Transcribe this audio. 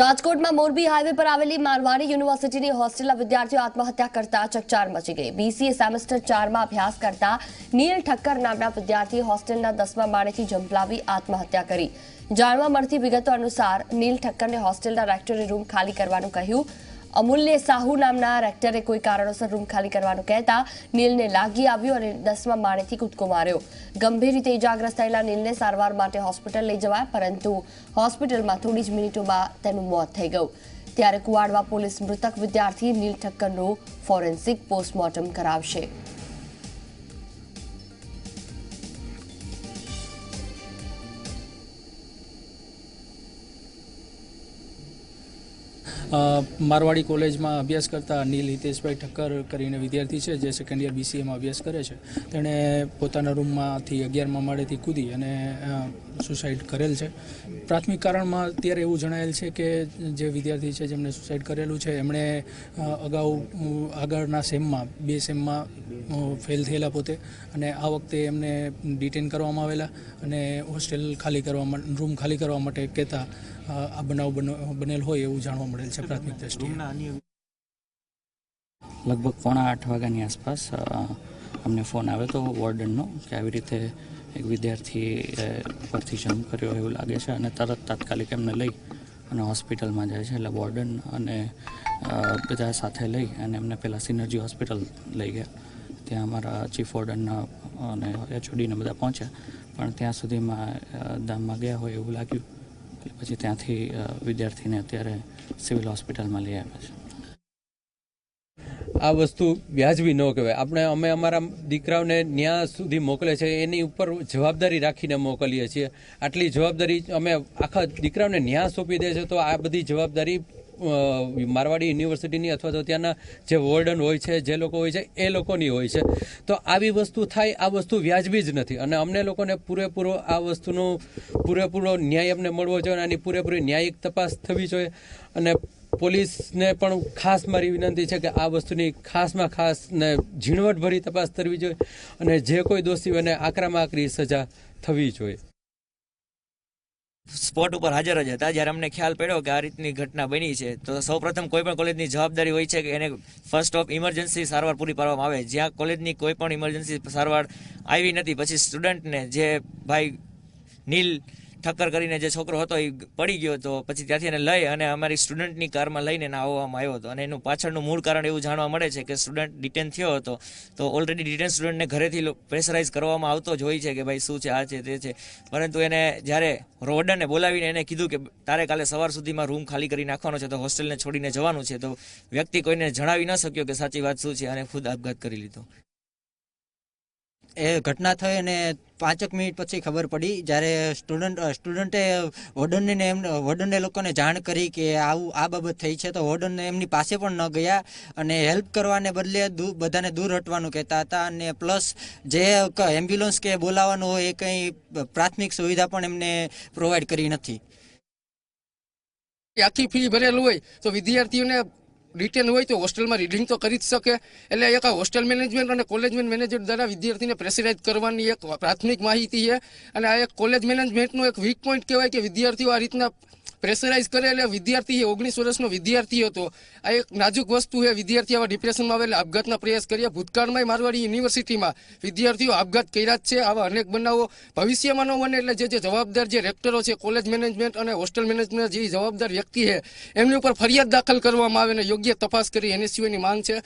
રાજકોટ में मोरबी हाईवे पर आवेली मारवाड़ी यूनिवर्सिटी होस्टेल विद्यार्थीओ आत्महत्या करता चकचार मची गई। बीसीए सेमेस्टर 4 में अभ्यास करता नील ठक्कर नामना विद्यार्थी होस्टेल 10मा माळेथी जंपलावी आत्महत्या करी। जाणवा मळती विगतो अनुसार नील ठक्कर ने होस्टेल रेक्टरे रूम खाली करवानुं कह्युं। अमूल्य साहू नामना रेक्टरे कोई कारणोसर रूम खाली करवानुं कहेता नीलने लागी आव्यो अने 10मा माळेथी कूदको मार्यो। गंभीर रीते इजाग्रस्त थयेला नीलने सारवार माटे होस्पिटल लई जवाया, परंतु होस्पिટલમાં થોડી જ મિનિટોમાં તેનું મોત થઈ ગયું। ત્યારે કુવાડવા પોલીસ મૃતક વિદ્યાર્થી નીલ ઠક્કરનું ફોરેન્સિક પોસ્ટમોર્ટમ કરાવશે। मारवाड़ी कॉलेज में अभ्यास करता नील हितेशभाई ठक्कर करीने विद्यार्थी है जे सेकंड ईयर बीसीए में अभ्यास करे छे। तेणे पोताना रूम में 11मा माळेथी कूदी अने सुसाइड करेल छे। प्राथमिक कारण में त्यारे एवुं जणायेल छे के जे विद्यार्थी है जेमणे सुसाइड करेलुं छे एमणे अगाऊ आगळना सेममां 2 सेममां फेल थयेला पोते अने आ वखते एमणे डिटेन करवामां आवेला अने होस्टेल खाली करवा रूम खाली करवा माटे कहेता आ बनाव बनेल होय एवुं जाणवा मळेल छे। प्राथमिक दृष्टिए लगभग 7:45 वाग्यानी आसपास अमने फोन आव्यो तो वॉर्डननो के આવી રીતે એક વિદ્યાર્થી પરથી જમ્પ કર્યો એવું લાગે છે અને તરત તાત્કાલિક એમને લઈ અને હોસ્પિટલમાં જાય છે। એટલે વોર્ડન અને બધા સાથે લઈ અને એમને પહેલાં સિનર્જી હોસ્પિટલ લઈ ગયા। ત્યાં અમારા ચીફ વોર્ડન અને એચઓડીને બધા પહોંચ્યા, પણ ત્યાં સુધીમાં દામમાં ગયા હોય એવું લાગ્યું। પછી ત્યાંથી વિદ્યાર્થીને અત્યારે સિવિલ હોસ્પિટલમાં લઈ આવ્યા છે। આ વસ્તુ વ્યાજબી ન કહેવાય। અમે અમારા દીકરાઓને ન્યા સુધી મોકલે છે એની ઉપર જવાબદારી રાખીને મોકલીએ છીએ। આટલી જવાબદારી અમે આખા દીકરાઓને ન્યા સોંપી દે છે તો આ બધી જવાબદારી મારવાડી યુનિવર્સિટીની અથવા તો ત્યાંના જે વોર્ડન હોય છે, જે લોકો હોય છે એ લોકોની હોય છે। તો આવી વસ્તુ થાય, આ વસ્તુ વ્યાજબી જ નથી અને અમને લોકોને પૂરેપૂરો આ વસ્તુનો પૂરેપૂરો ન્યાય અમને મળવો જોઈએ, આની પૂરેપૂરી ન્યાયિક તપાસ થવી જોઈએ। અને પોલીસને પણ ખાસ મારી વિનંતી છે કે આ વસ્તુની ખાસમાં ખાસ ને ઝીણવટભરી તપાસ કરવી જોઈએ અને જે કોઈ દોષી હોય એને આકરામાં આકરી સજા થવી જોઈએ। स्पॉट पर हाजर ज था जयरे अमने ख्याल पड़ो कि आ रीतनी घटना बनी है तो सौप्रथम कोईपण कॉलेजनी जवाबदारी होय छे कि एने फर्स्ट ऑफ इमरजन्सी सारवार पूरी पाडवामां आवे। ज्यां कॉलेजनी कोईपण इमरजन्सी सारवार आवी नथी, पछी स्टुडंटने जे भाई नील ठक्कर करीने जे छोकरो हतो ए पड़ी गयो तो पछी त्यांथी एने लई अने अमारी स्टुडंटनी कारमां लईने आववामां आव्यो हतो। अने एनुं पाछळनुं मूळ कारण एवुं जाणवा मळे छे के स्टुडंट डिटेन थयो हतो तो ऑलरेडी डिटेन स्टुडंटने घरेथी प्रेशराइज करवामां आवतो ज होय छे के भाई शुं छे आ छे ते छे, परंतु एने ज्यारे वॉर्डने बोलावीने एने कीधुं के तारे काले सवार सुधीमां रूम खाली करी नाखવાનો છે तो होस्टेलने छोडीने जवानुं छे तो व्यक्ति कोईने जणावी न शक्यो के साची वात शुं छे अने खुद आपघात करी लीधो। ए घटना थई अने 5 मिनिट पछी खबर पड़ी જ્યારે સ્ટુડન્ટે વોર્ડનને લોકોને જાણ કરી કે આવું આ બાબત થઈ છે તો વોર્ડનને એમની પાસે પણ ન ગયા અને હેલ્પ કરવાને બદલે બધાને દૂર હટવાનું કહેતા હતા અને પ્લસ જે એમ્બ્યુલન્સ કે બોલાવવાનું હોય એ કંઈ પ્રાથમિક સુવિધા પણ એમને પ્રોવાઈડ કરી નથી। આખી ફી ભરેલું હોય તો વિદ્યાર્થીઓને रिटेन हो तो होस्टेल में रीडिंग तो कर सके। एटले एक होस्टेल मैनेजमेंट और कॉलेज मैनेजर द्वारा विद्यार्थी ने प्रेशराइज करवानी एक प्राथमिक माहिती है और आ एक कॉलेज मैनेजमेंटनो एक वीक पॉइंट कहेवाय कि विद्यार्थीओ आ रीतना प्रेशराइज करे। એટલે વિદ્યાર્થી 19 વર્ષનો વિદ્યાર્થી હતો। આ એક નાજુક વસ્તુ છે। વિદ્યાર્થી આવા ડિપ્રેશનમાં આવે એટલે આપઘાતના પ્રયાસ કર્યા। ભૂતકાળમાં મારવાડી યુનિવર્સિટીમાં વિદ્યાર્થીઓ આપઘાત કર્યા જ છે। આવા અનેક બનાવો ભવિષ્યમાં ન બને એટલે જે જવાબદાર જે રેક્ટરો છે, કોલેજ મેનેજમેન્ટ અને હોસ્ટેલ મેનેજમેન્ટ જે જવાબદાર વ્યક્તિ છે એમની ઉપર ફરિયાદ દાખલ કરવામાં આવે અને યોગ્ય તપાસ કરી એની સિવાયની માંગ છે।